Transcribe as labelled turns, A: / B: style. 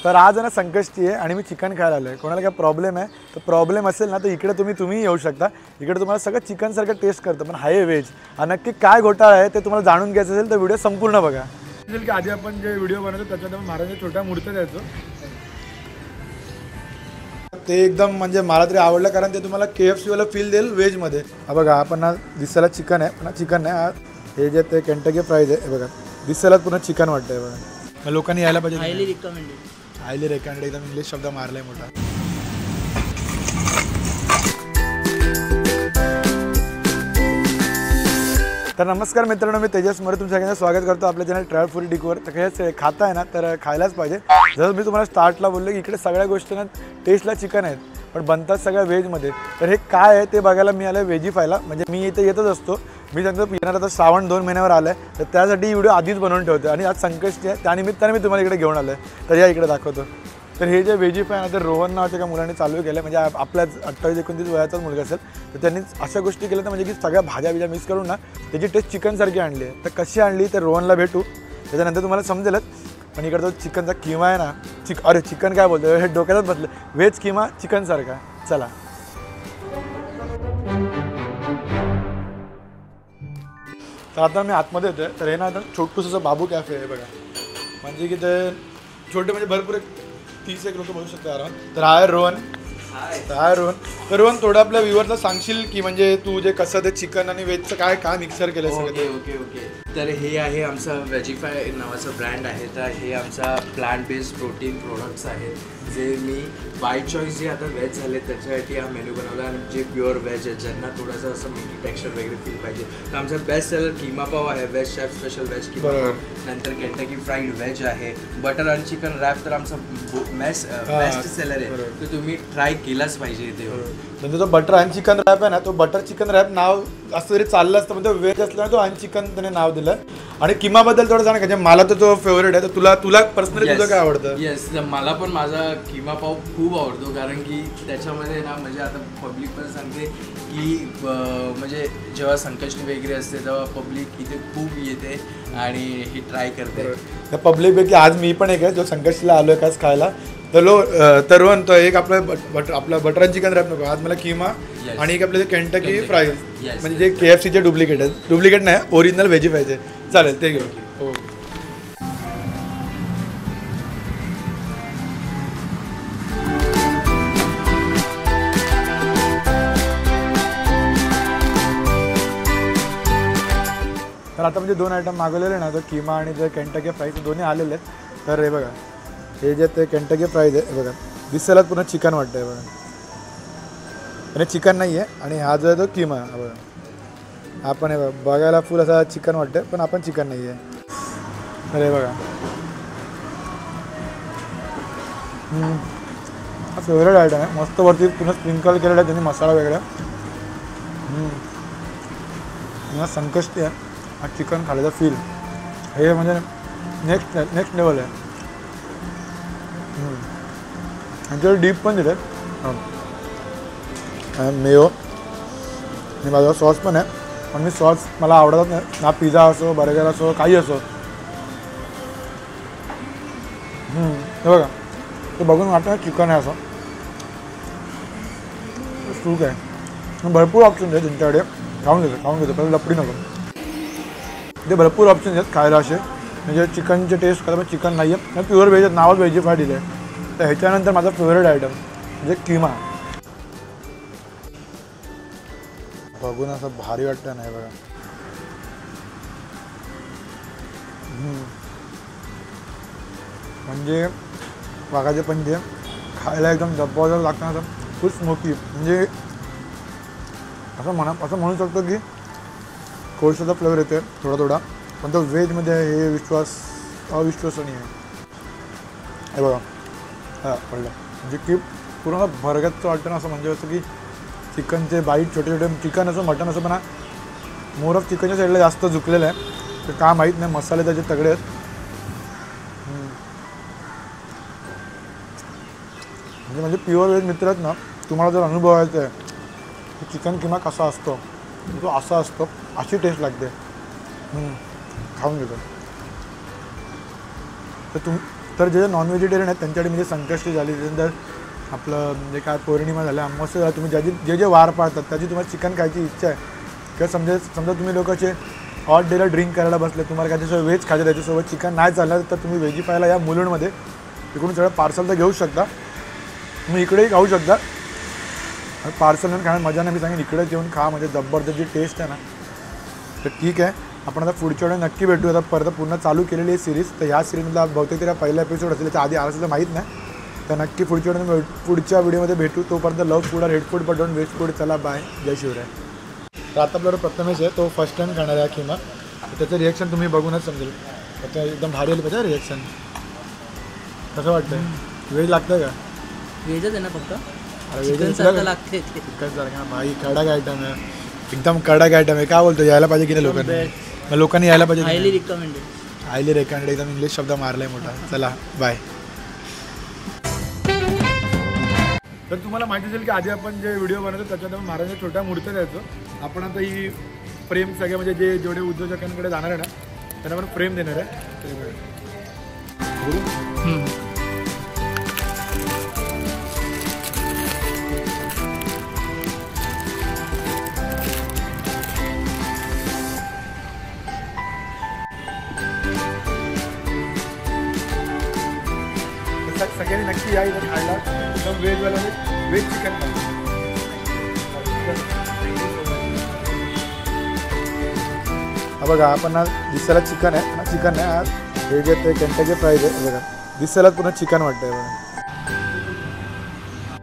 A: तर आज ना संकष्टी आहे आणि मी चिकन खायला आलो आहे. कोणाला काय प्रॉब्लेम आहे तर प्रॉब्लेम असेल ना तर इकडे तुम्ही येऊ शकता. इकडे तुम्हाला सगळं चिकनसारखं टेस्ट करतं, पण हाय व्हेज. आणि नक्की काय घोटाळा आहे ते तुम्हाला जाणून घ्यायचं असेल तर व्हिडिओ संपूर्ण बघा. की आधी आपण जे व्हिडिओ बनवतो त्याच्यात महाराजांच्या छोट्या मूर्त्या द्यायचो, ते एकदम म्हणजे मला तरी आवडलं कारण ते तुम्हाला KFC वाला फील देईल व्हेजमध्ये. हा बघा आपण ना दिसायला चिकन आहे पण चिकन नाही, हे जे ते केंटकी फ्राईज आहे. हे बघा दिसायला पूर्ण चिकन वाटतंय बघा. लोकांनी यायला पाहिजे. हायली रेकमेंडेड एकदम इंग्लिश शब्द मारलाय मोठा. तर नमस्कार मित्रांनो, मी तेजस मोरे तुमच्या सगळ्यांचं स्वागत करतो आपल्या चॅनल ट्रॅव्हल फूड डिकोवर. तर हे खाता आहे ना तर खायलाच पाहिजे. जसं मी तुम्हाला स्टार्टला बोललो की इकडे सगळ्या गोष्टी ना टेस्टला चिकन आहेत पण बनतात सगळ्या व्हेजमध्ये. तर हे काय आहे ते बघायला मी आलं व्हेजीफायला. म्हणजे मी इथे येतच असतो, मी सांगतो येणार आता श्रावण 2 महिन्यावर आलं आहे तर त्यासाठी व्हिडिओ आधीच बनवून ठेवतो आणि आज संकष्टी आहे त्यानिमित्ताने मी तुम्हाला इकडे घेऊन आलो आहे. तर या इकडे दाखवतो. तर हे जे व्हेजीफाय आहे ना ते रोहन नावाच्या एका मुलांनी चालू केलं, म्हणजे आपल्या 28-29 वयाचाच मुलगा असेल तर त्यांनी अशा गोष्टी केल्या तर म्हणजे की सगळ्या भाज्या मिक्स करून ना त्याची टेस्ट चिकनसारखी आणली आहे. तर कशी आणली तर रोहनला भेटू त्याच्यानंतर तुम्हाला समजेलच. पण इकडं तो चिकनचा किमा आहे ना, अरे चिकन काय बोलतो हे डोक्यातच बसलं. व्हेज किमा चिकनसारखा. चला तर आता मी आतमध्ये येतोय. तर हे ना आता छोटूसं बाबू कॅफे आहे बघा, म्हणजे की ते छोटे म्हणजे भरपूर 30 लोक बघू शकतो आराम. तर हाय रोहन. तर रोहन थोडं आपल्या व्ह्यूअरला सांगशील की म्हणजे तू जे कसं ते चिकन आणि व्हेजचं काय मिक्सर केलं सगळं?
B: ओके. तर हे आहे आमचं व्हेजीफाय नावाचं ब्रँड आहे. तर हे आमचा प्लांट बेस्ड प्रोटीन प्रोडक्ट्स आहेत जे मी बाय चॉईस जे आता व्हेज झाले त्याच्यासाठी हा मेन्यू बनवला. आणि जे प्युअर व्हेज आहे ज्यांना थोडंसं असं मिठी टेक्स्चर वगैरे फील पाहिजे तर आमचा बेस्ट सेलर किमा पाव आहे, veg chef special veg keema पाव. नंतर केंटकी फ्राईड व्हेज आहे. बटर आणि चिकन रॅप तर आमचा बेस्ट सेलर आहे, तर तुम्ही ट्राय केलाच पाहिजे इथे.
A: म्हणजे तो बटर आणि चिकन रॅप आहे ना, तो बटर चिकन रॅप नाव असं तरी चाललं असतं म्हणजे व्हेज असल्याने तो आणि चिकन त्याने नाव दिलं. आणि किमाबद्दल थोडं सांग म्हणजे मला तर तो फेवरेट आहे. तर तुला पर्सनली तुझं काय आवडतं?
B: येस, मला पण माझा किमा पाव खूप आवडतो कारण की त्याच्यामध्ये ना म्हणजे आता पब्लिक पण सांगते की म्हणजे जेव्हा संकष्टी वगैरे असते तेव्हा पब्लिक इथे खूप येते आणि ही ट्राय करते.
A: त्या पब्लिकपैकी आज मी पण एक आहे जो संकष्टीला आलो आहे काच खायला. तर रोहन तो एक आपला बटर आणि चिकन रॅप नको, आज मला किमा आणि एक आपले केंटकी फ्राईज म्हणजे जे KFCचे डुप्लिकेट आहेत. डुप्लिकेट नाही, ओरिजिनल व्हेजीफायचे. चालेल ते घेऊ. हो. तर आता म्हणजे 2 आयटम मागवलेले ना, तो किमा आणि जे केंटकी फ्राईज दोन्ही आलेले आहेत. तर हे बघा हे जे ते केंटकी फ्राईज आहे बघा दिसायला पूर्ण चिकन वाटतं आहे बघा, आणि चिकन नाही आहे. आणि हा जो आहे तो किमा बघा, आपण हे बघायला फुल असा चिकन वाटतं पण आपण चिकन नाही आहे. तर हे बघा हा फेवरेट आयटम आहे. मस्त वरती पुन्हा स्प्रिंकल केलेला आहे त्यांनी मसाला वेगळा. संकष्टी आहे, हा चिकन खायचा फील हे म्हणजे नेक्स्ट लेवल आहे. आणि डीप पण दिले मेयो आणि माझा सॉस पण आहे. पण मी सॉस मला आवडतच नाही ना, पिझ्झा असो बर्गर असो काही असो. हे बघा ते बघून वाटतं चिकन आहे असं. सूक आहे, भरपूर ऑप्शन्स आहेत त्यांच्याकडे. खाऊन घेतो पण लपडी नको. ते भरपूर ऑप्शन्स आहेत खायला असे, म्हणजे चिकनचे टेस्ट करता पण चिकन नाही आहे, प्युअर व्हेज नावच व्हेजीफाय दिलं आहे. तर ह्याच्यानंतर माझा फेवरेट आयटम म्हणजे किमा. बघून असं भारी वाटतं नाही बघा. म्हणजे वाघाचे पंजे खायला एकदम जबरदस्त लागतं, असं फुल स्मोकी. म्हणजे असं म्हणू शकतो की कोळशाचा फ्लेवर येतो थोडा, पण तो व्हेजमध्ये हे अविश्वसनीय आहे. हे बघा हां पडलं म्हणजे की पूर्ण भरगतचं वाटतं ना असं. म्हणजे असं की चिकनचे बाईट छोटे चिकन असं मटन असं, पण मोर ऑफ चिकनच्या साईडला जास्त झुकलेलं आहे. तर का माहीत नाही, मसाले त्याचे तगडे आहेत. म्हणजे प्युअर व्हेज मित्र आहेत ना, तुम्हाला जर अनुभवायचं आहे की चिकन किमा कसा असतो तो असा असतो, अशी टेस्ट लागते. खाऊन घेतो. तर तर जे नॉन-व्हेजिटेरियन आहेत त्यांच्याकडे म्हणजे संकष्टी झाली, त्यानंतर आपलं म्हणजे काय पौर्णिमा झाल्या, अमावस्या झालं, तुम्ही जे जे वार पाळतात त्याची तुम्हाला चिकन खायची इच्छा आहे किंवा समजा तुम्ही लोकांचे ऑट डेला ड्रिंक करायला बसले, तुम्हाला त्याच्यासोबत व्हेज खायचं, त्याच्यासोबत चिकन नाही चाललं, तर तुम्ही व्हेजीफायला या मुलुंडमध्ये इकडून सगळं पार्सल तर घेऊ शकता, तुम्ही इकडेही खाऊ शकता. पार्सल घेऊन खाण्यात मजा नाही, मी सांगेन इकडे येऊन खा, म्हणजे जबरदस्त जी टेस्ट आहे ना. तर ठीक आहे, आपण आता पुढच्या वेळेला नक्की भेटू. आता परत पुन्हा चालू केलेली आहे सिरीज, तर ह्या सिरीजमधला बहुतेक तरी पहिला एपिसोड असेल, त्याच्या आधी आला असेल तर माहीत नाही. तर नक्की पुढच्या व्हिडिओमध्ये भेटू. तोपर्यंत लव फूड और head food but don't waste food. चला बाय, जय शिवराय. तर आता आपल्याला प्रथमेश आहे, तो फर्स्ट टाइम खाणार आहे किमा, तर त्याचं रिॲक्शन तुम्ही बघूनच समजेल. आता एकदम भारी आलं पाहिजे रिॲक्शन. कसं वाटतं? व्हेज लागतं का?
C: व्हेजच आहे ना फक्त,
A: अरे
C: चिकन
A: व्हेज
C: सारखं लागते.
A: चिकन सारखं भाई, कडक आयटम आहे, एकदम कडक आयटम आहे. काय बोलतो, यायला पाहिजे की नाही लोकांनी? लोकांनी यायला पाहिजे.
C: Highly recommended.
A: Highly recommended. एकदम इंग्लिश शब्द मारलाय मोठा. चला बाय. तर तुम्हाला माहिती असेल की आधी आपण जे व्हिडिओ बनवतो त्याच्यात आपण महाराजांच्या छोट्या मूर्त्या द्यायचो. आपण आता ही फ्रेम सगळे म्हणजे जेवढे उद्योजकांकडे जाणार आहे ना त्यांना आपण फ्रेम देणार आहे. सगळ्यांनी नक्की या इथं खायला. एकदम व्हेजवाला व्हेज चिकन खायला. हा बघा, आपण ना दिसायला चिकन आहे ना, चिकन नाही आज व्हेज आहे, ते कंटेचे प्राईज आहे बघा, दिसायला पुन्हा चिकन वाटतंय बघा.